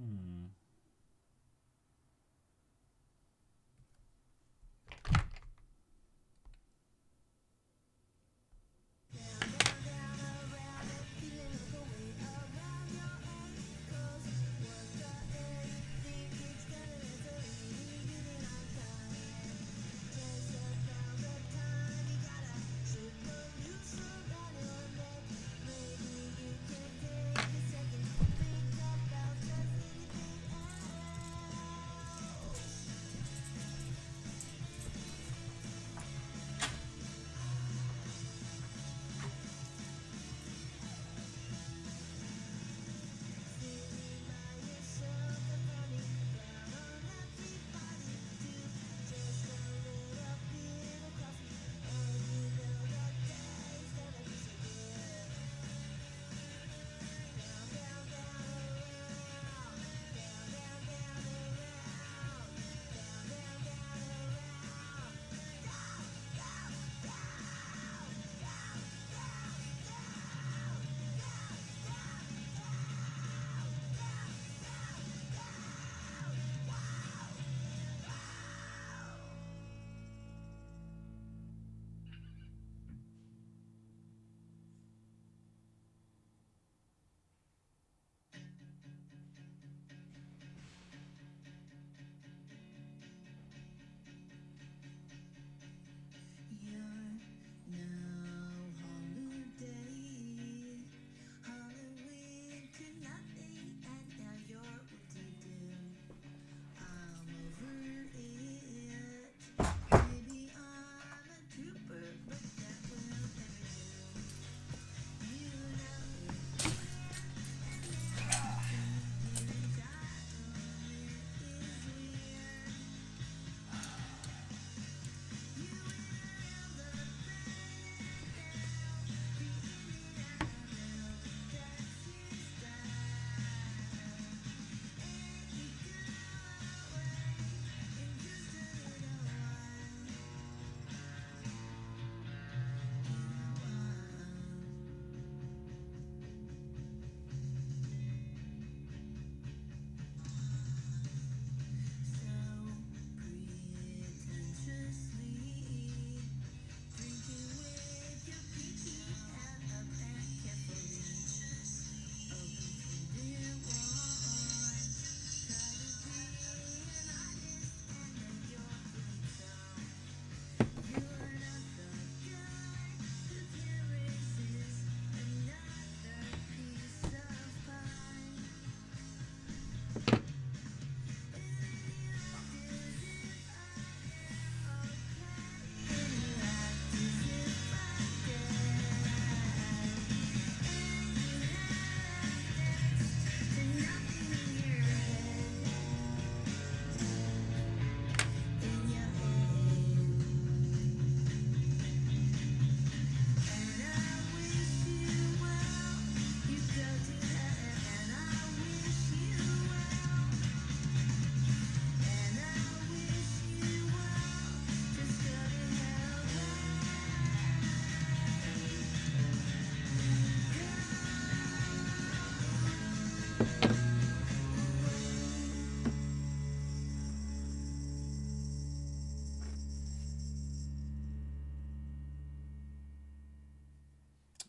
Hmm.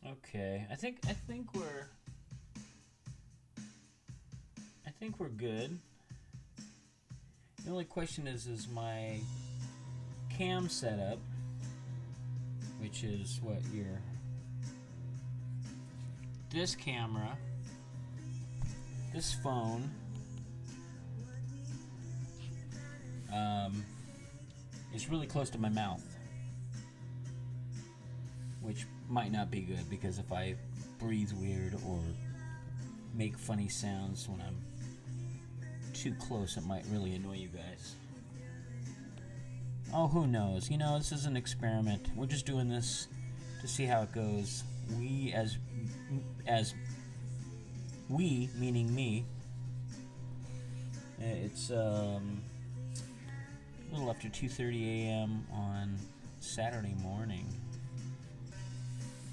Okay, I think we're good. The only question is my cam setup, which is what your this camera, this phone, um, is really close to my mouth, which might not be good because if I breathe weird or make funny sounds when I'm too close, it might really annoy you guys. Oh, who knows? You know, this is an experiment. We're just doing this to see how it goes. We as we meaning me. It's a little after 2:30 a.m. on Saturday morning,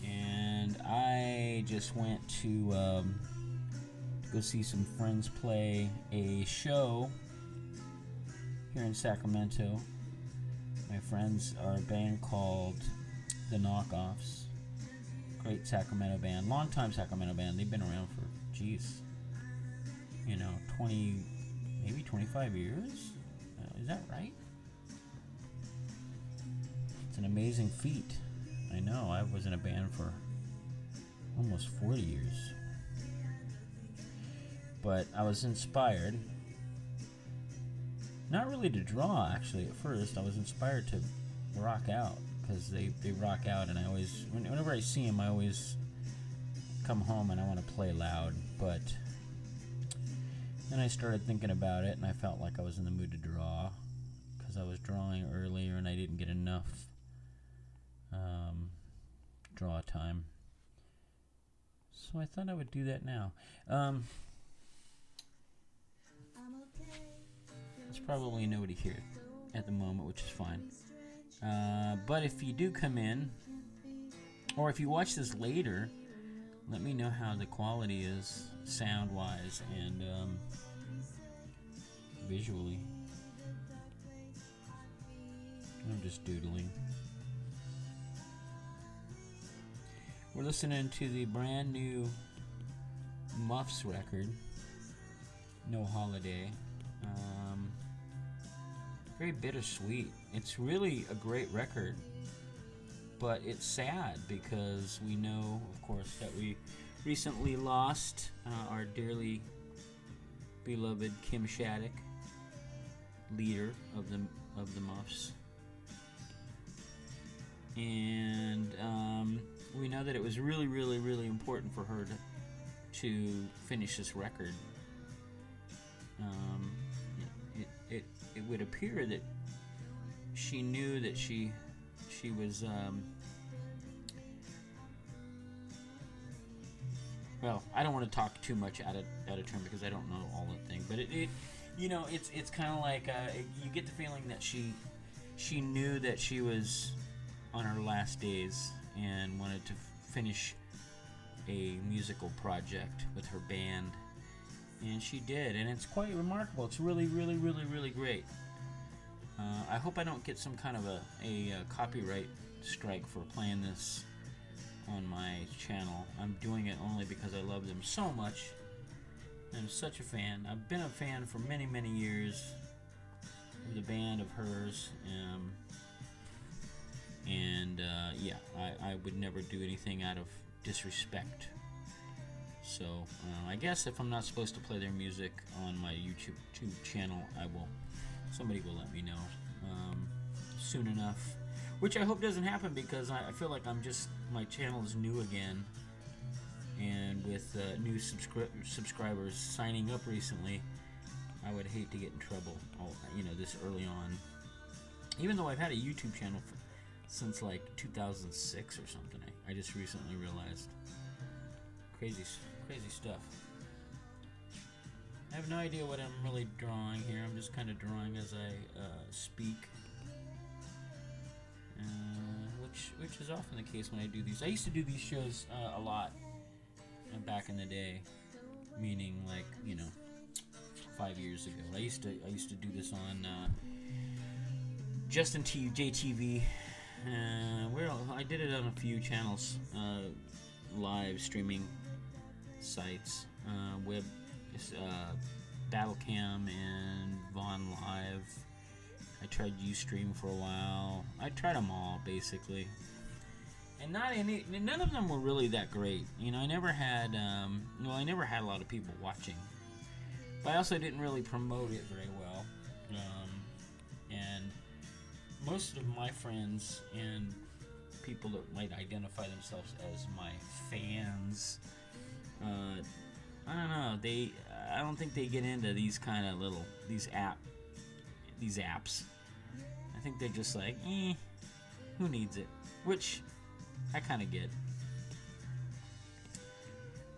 and I just went to go see some friends play a show here in Sacramento. My friends are a band called The Knockoffs. Great Sacramento band. Long-time Sacramento band. They've been around for, 20, maybe 25 years? Is that right? It's an amazing feat. I know. I was in a band for almost 40 years. But I was inspired, not really to draw actually at first. I was inspired to rock out, because they rock out, and I always, whenever I see them, I always come home and I want to play loud. But then I started thinking about it, and I felt like I was in the mood to draw, because I was drawing earlier and I didn't get enough draw time. So I thought I would do that now. There's probably nobody here at the moment, which is fine. But if you do come in, or if you watch this later, let me know how the quality is sound-wise and visually. I'm just doodling. We're listening to the brand new Muffs record, No Holiday. Very bittersweet. It's really a great record, but it's sad because we know, of course, that we recently lost our dearly beloved Kim Shattuck, leader of the Muffs, and we know that it was really, really, really important for her to finish this record. It would appear that she knew that she was well, I don't want to talk too much out of turn because I don't know all the thing, but it's kind of like you get the feeling that she knew that she was on her last days and wanted to finish a musical project with her band. And she did, and it's quite remarkable. It's really, really, really, really great. I hope I don't get some kind of a copyright strike for playing this on my channel. I'm doing it only because I love them so much. I'm such a fan. I've been a fan for many, many years of the band, of hers. I would never do anything out of disrespect. So I guess if I'm not supposed to play their music on my YouTube channel, somebody will let me know soon enough, which I hope doesn't happen, because I feel like my channel is new again, and with new subscribers signing up recently, I would hate to get in trouble this early on, even though I've had a YouTube channel since like 2006 or something. I just recently realized. Crazy stuff. I have no idea what I'm really drawing here. I'm just kind of drawing as I speak, which is often the case when I do these. I used to do these shows a lot back in the day, meaning 5 years ago. I used to do this on Justin JTV. I did it on a few channels, live streaming sites, web, Battlecam and Vaughn Live. I tried Ustream for a while. I tried them all basically, and none of them were really that great. I never had a lot of people watching, but I also didn't really promote it very well. And most of my friends and people that might identify themselves as my fans, I don't know. I don't think they get into these kind of these apps. I think they're just like, who needs it? Which I kind of get.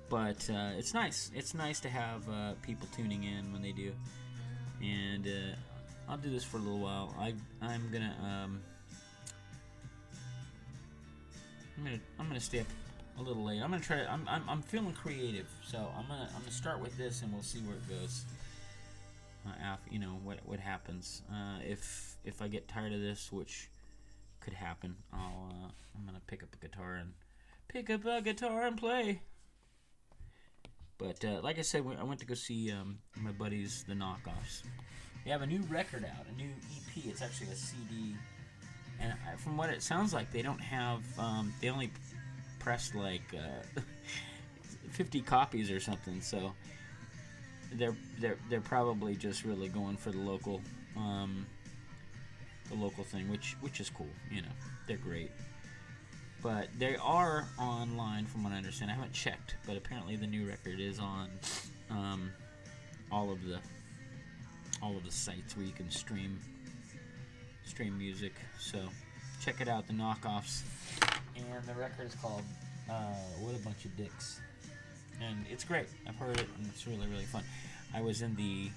But it's nice. It's nice to have people tuning in when they do. And I'll do this for a little while. I'm gonna stay up a little late. I'm gonna try. I'm feeling creative, so I'm gonna start with this, and we'll see where it goes. What happens. If I get tired of this, which could happen, I'm gonna pick up a guitar and play. But like I said, I went to go see my buddies, the Knockoffs. They have a new record out, a new EP. It's actually a CD, and from what it sounds like, they don't have. They only pressed like 50 copies or something. So they're probably just really going for the local thing, which is cool. They're great. But they are online, from what I understand. I haven't checked, but apparently the new record is on all of the sites where you can stream music. So check it out, the Knockoffs, and the record is called "What a Bunch of Dicks," and it's great. I've heard it, and it's really, really fun. I was in the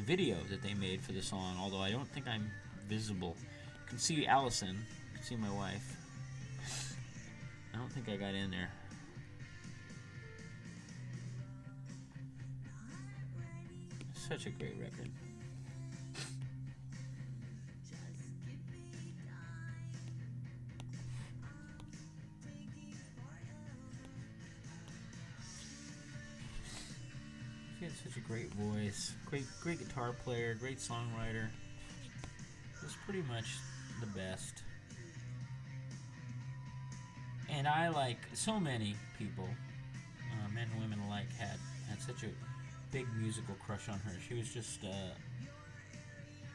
video that they made for the song, although I don't think I'm visible. You can see Allison, you can see my wife. I don't think I got in there. Such a great record. She had such a great voice, great guitar player, great songwriter. Just pretty much the best. And I, like so many people, men and women alike, had such a big musical crush on her. She was just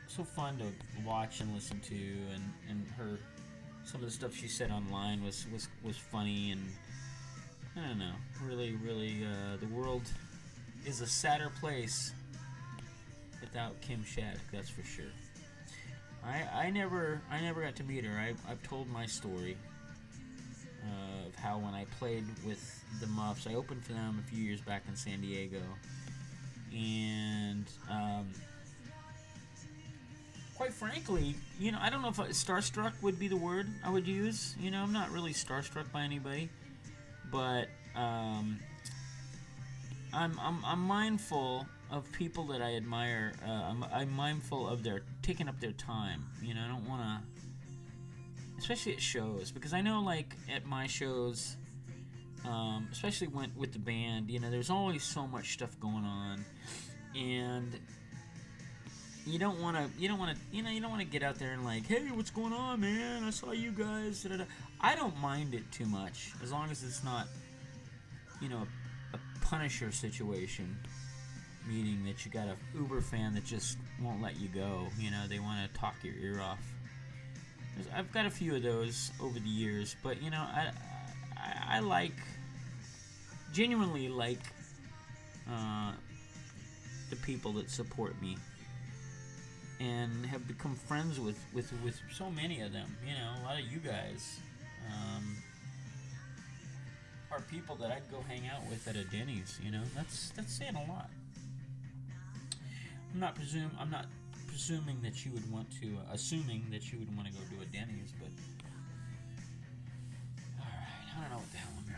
so fun to watch and listen to, and some of the stuff she said online was funny, and I don't know, really, the world is a sadder place without Kim Shattuck, that's for sure. I never got to meet her. I've told my story of how when I played with the Muffs, I opened for them a few years back in San Diego, and quite frankly, I don't know if starstruck would be the word I would use. I'm not really starstruck by anybody, but I'm mindful of people that I admire. I'm mindful of their taking up their time. I don't want to, especially at shows, because I know, like, at my shows, especially with the band, there's always so much stuff going on, and you don't want to get out there and, like, hey, what's going on, man? I saw you guys. Da-da-da. I don't mind it too much, as long as it's not, a Punisher situation, meaning that you got a Uber fan that just won't let you go. They want to talk your ear off. I've got a few of those over the years, but I genuinely like the people that support me, and have become friends with so many of them. A lot of you guys are people that I'd go hang out with at a Denny's. That's saying a lot. I'm not assuming that you would want to go do a Denny's, but alright, I don't know what the hell I'm doing.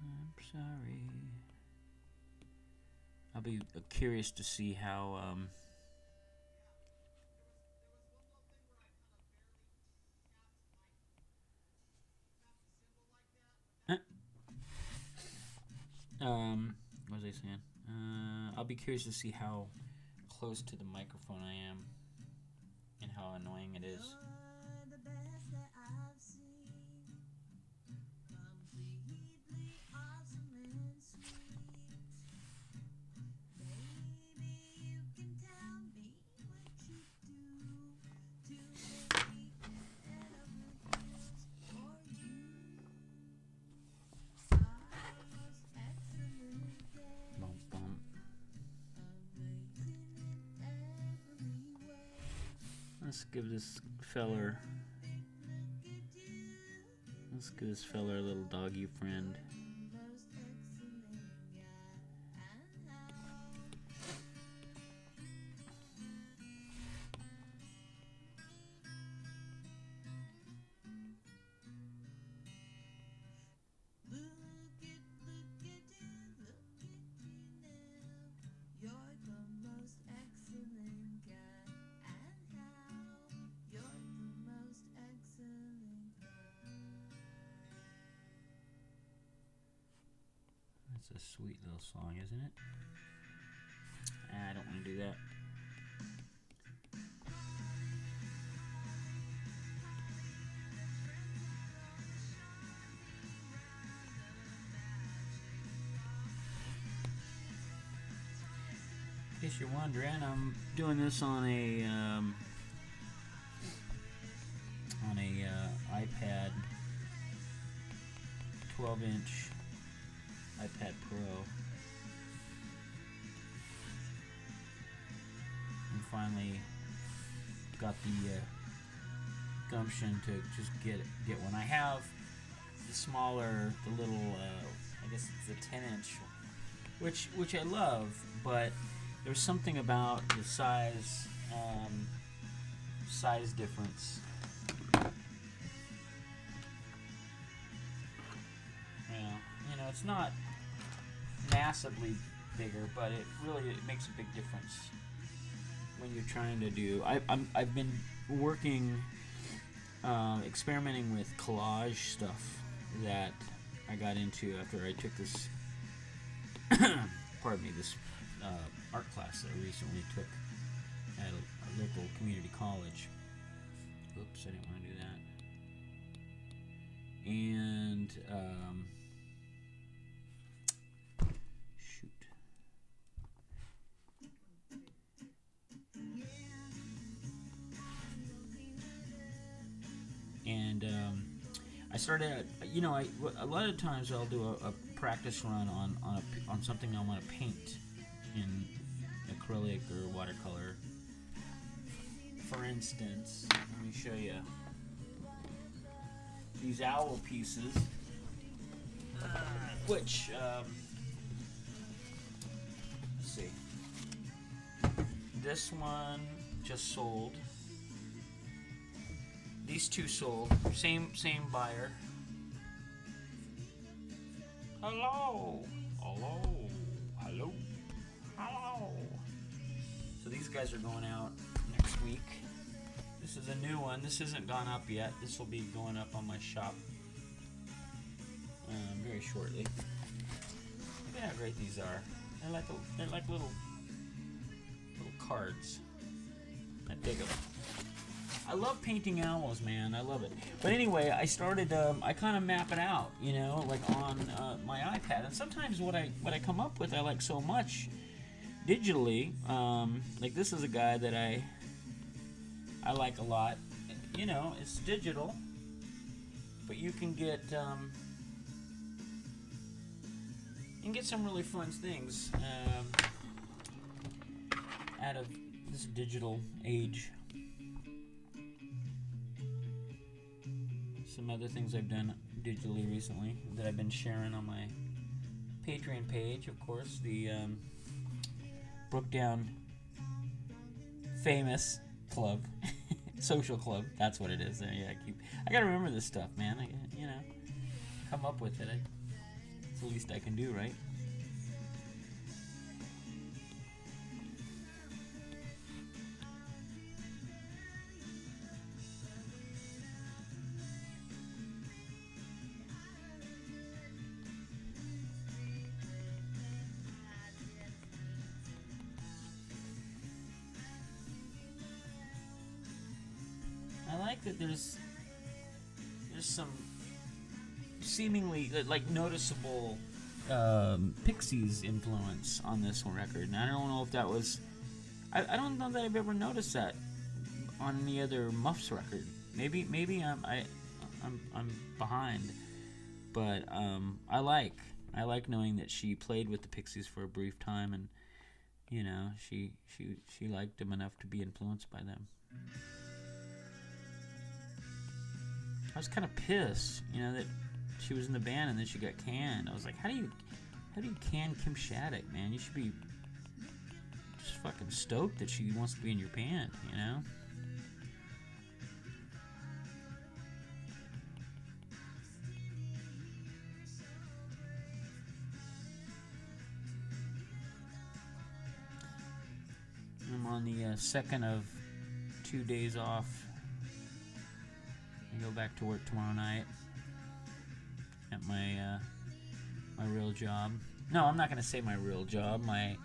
I'm sorry. I'll be curious to see how what was I saying? I'll be curious to see how close to the microphone I am, and how annoying it is. Let's give this feller Let's give this fella a little doggy friend. That's a sweet little song, isn't it? I don't want to do that. In case you're wondering, I'm doing this on a iPad, 12-inch iPad Pro. And finally got the gumption to just get one. I have the smaller, the little, I guess it's the 10-inch, which I love, but there's something about the size difference. It's not massively bigger, but it makes a big difference when you're trying to do. I've been working, experimenting with collage stuff that I got into after I took this, this art class that I recently took at a local community college. Oops, I didn't want to do that. And And I started, a lot of times I'll do a practice run on something I want to paint in acrylic or watercolor. For instance, let me show you these owl pieces, which, let's see, this one just sold. These two sold. Same buyer. Hello. So these guys are going out next week. This is a new one. This hasn't gone up yet. This will be going up on my shop very shortly. Look at how great these are. They're like little cards. I dig them. I love painting owls, man. I love it. But anyway, I started. I kind of map it out, like on my iPad. And sometimes what I come up with, I like so much digitally. Like this is a guy that I like a lot. It's digital, but you can get some really fun things out of this digital age. Some other things I've done digitally recently that I've been sharing on my Patreon page, of course, the Brookdown Famous Club, Social Club. That's what it is. Yeah, I gotta remember this stuff, man. Come up with it. It's the least I can do, right? That there's some seemingly noticeable Pixies influence on this record, and I don't know if that was. I don't know that I've ever noticed that on any other Muffs record. Maybe I'm behind, but I like knowing that she played with the Pixies for a brief time, and she liked them enough to be influenced by them. I was kind of pissed, that she was in the band and then she got canned. I was like, how do you can Kim Shattuck, man? You should be just fucking stoked that she wants to be in your band, I'm on the second of 2 days off. I go back to work tomorrow night at my real job. No, I'm not gonna say my real job. My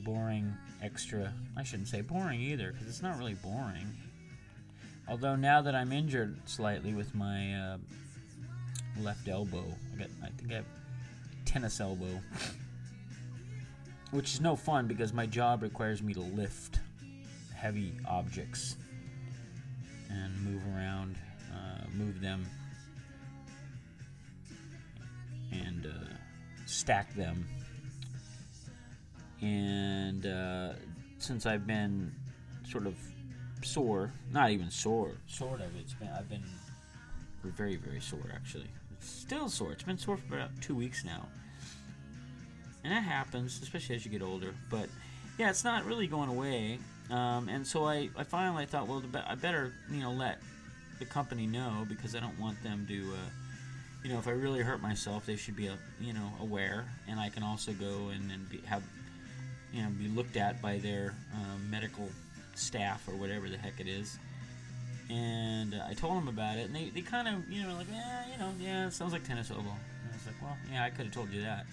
boring extra. I shouldn't say boring either, because it's not really boring. Although now that I'm injured slightly with my left elbow, I think I have tennis elbow, which is no fun because my job requires me to lift heavy objects and move around, move them, and stack them. And since I've been sort of sore, not even sore, sort of, I've been very, very sore actually. It's still sore. It's been sore for about 2 weeks now. And that happens, especially as you get older. But yeah, it's not really going away. And so I finally thought, well, I better let the company know, because I don't want them to, if I really hurt myself, they should be aware, and I can also go and be looked at by their medical staff or whatever the heck it is. And I told them about it, and they kind of like, yeah, it sounds like tennis elbow. And I was like, well, yeah, I could have told you that.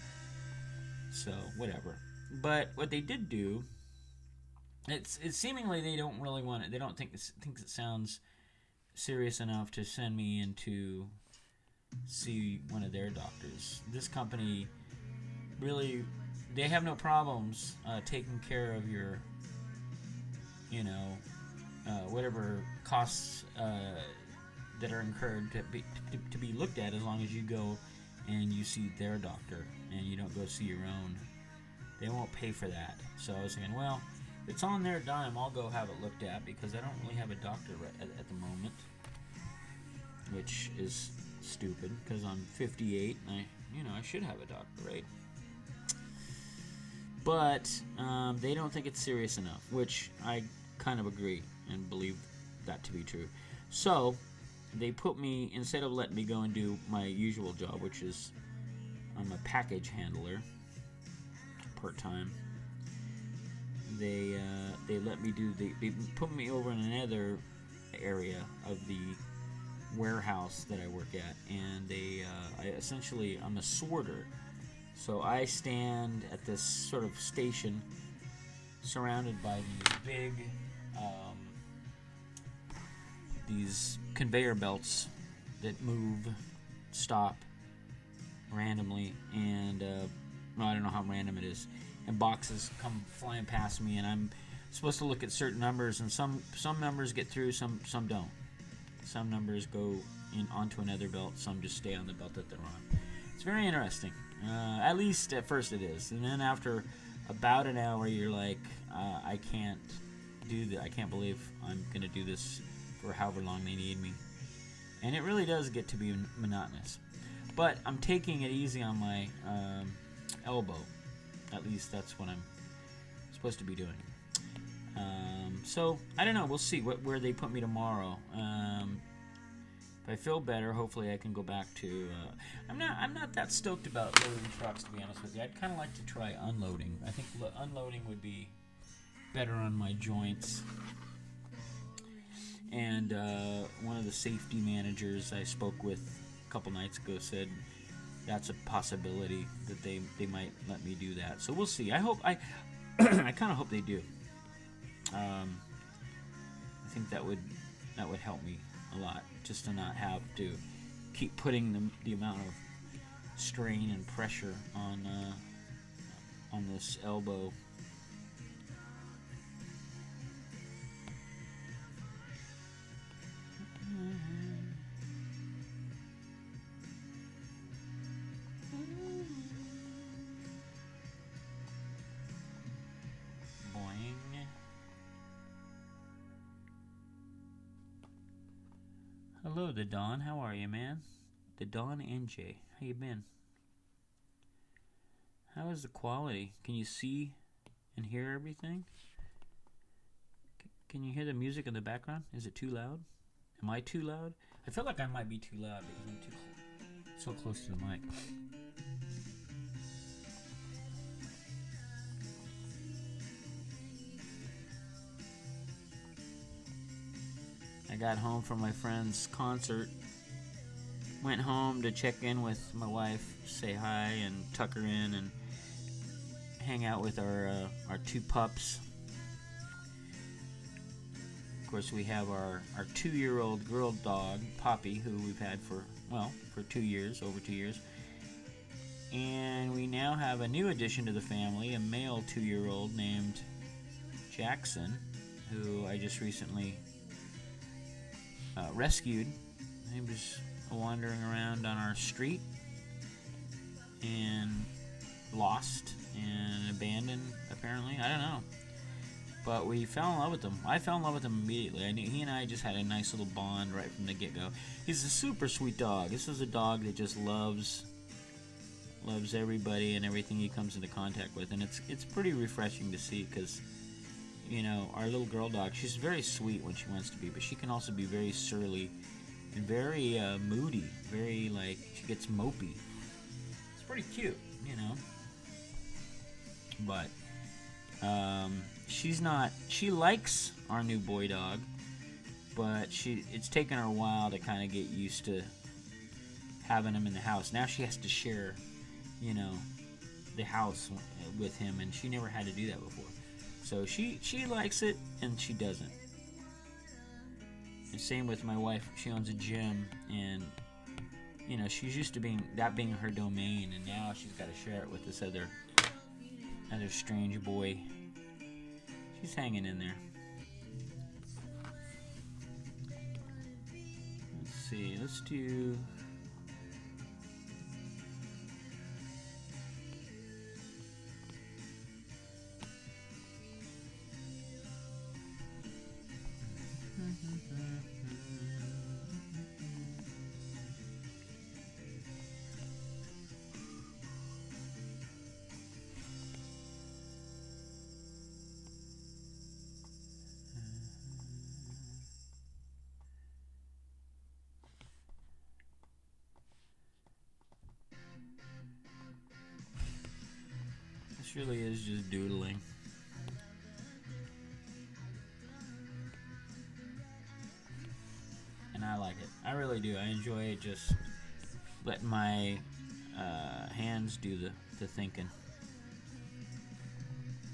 So whatever. But what they did do, it's seemingly they don't really want it. They don't think it sounds serious enough to send me in to see one of their doctors. This company really, they have no problems taking care of your, whatever costs that are incurred to be looked at, as long as you go and you see their doctor and you don't go see your own. They won't pay for that. So I was thinking, well, if it's on their dime, I'll go have it looked at, because I don't really have a doctor at the moment, which is stupid, because I'm 58 and I should have a doctor, right? But they don't think it's serious enough, which I kind of agree and believe that to be true. So they put me, instead of letting me go and do my usual job, which is I'm a package handler part-time, they let me they put me over in another area of the warehouse that I work at, and I'm a sorter. So I stand at this sort of station surrounded by these conveyor belts that move, stop randomly, and I don't know how random it is, and boxes come flying past me, and I'm supposed to look at certain numbers, and some numbers get through, some don't. Some numbers go onto another belt, some just stay on the belt that they're on. It's very interesting. At least at first it is, and then after about an hour, you're like, I can't do that. I can't believe I'm going to do this for however long they need me. And it really does get to be monotonous. But I'm taking it easy on my elbow. At least that's what I'm supposed to be doing. So I don't know. We'll see where they put me tomorrow. If I feel better, hopefully I can go back to. I'm not that stoked about loading trucks, to be honest with you. I'd kind of like to try unloading. I think unloading would be better on my joints. And one of the safety managers I spoke with a couple nights ago said that's a possibility that they might let me do that. So we'll see. I hope I kind of hope they do. I think that would help me a lot, just to not have to keep putting the amount of strain and pressure on this elbow. Hello, the Don. How are you, man? The Don NJ. How you been? How is the quality? Can you see and hear everything? Can you hear the music in the background? Is it too loud? Am I too loud? I feel like I might be too loud because I'm so close to the mic. I got home from my friend's concert. Went home to check in with my wife, say hi, and tuck her in, and hang out with our 2 pups. Of course, we have our 2-year-old girl dog, Poppy, who we've had for 2 years, over 2 years. And we now have a new addition to the family, a male 2-year-old named Jackson, who I just recently rescued. He was wandering around on our street and lost and abandoned, apparently. I don't know. But we fell in love with him. I fell in love with him immediately. He and I just had a nice little bond right from the get-go. He's a super sweet dog. This is a dog that just loves everybody and everything he comes into contact with. And it's pretty refreshing to see because, you know, our little girl dog, she's very sweet when she wants to be, but she can also be very surly and very moody, very, like, she gets mopey. It's pretty cute, you know. But she likes our new boy dog, but it's taken her a while to kind of get used to having him in the house. Now she has to share, you know, the house with him, and she never had to do that before. So she likes it, and she doesn't. And same with my wife. She owns a gym, and, you know, she's used to being her domain, and now she's got to share it with this other strange boy. She's hanging in there. Let's see. Let's do. This really is just doodling. And I like it. I really do. I enjoy it, just letting my hands do the thinking.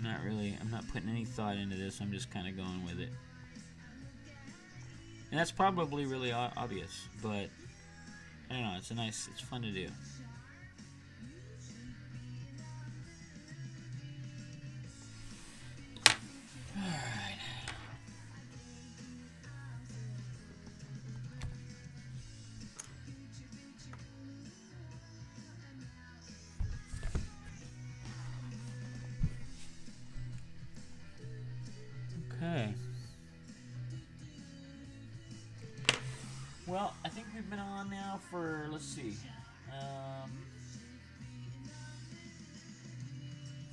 I'm not putting any thought into this. I'm just kind of going with it. And that's probably really obvious, but I don't know. It's fun to do. Alright. Okay. Well, I think we've been on now for, let's see.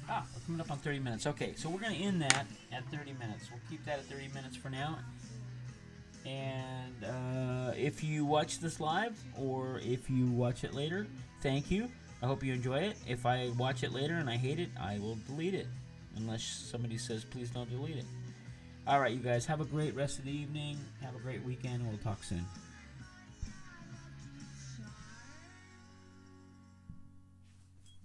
We're coming up on 30 minutes. Okay, so we're going to end that at 30 minutes. We'll keep that at 30 minutes for now. And if you watch this live or if you watch it later, thank you. I hope you enjoy it. If I watch it later and I hate it, I will delete it. Unless somebody says, please don't delete it. All right, you guys, have a great rest of the evening. Have a great weekend. We'll talk soon.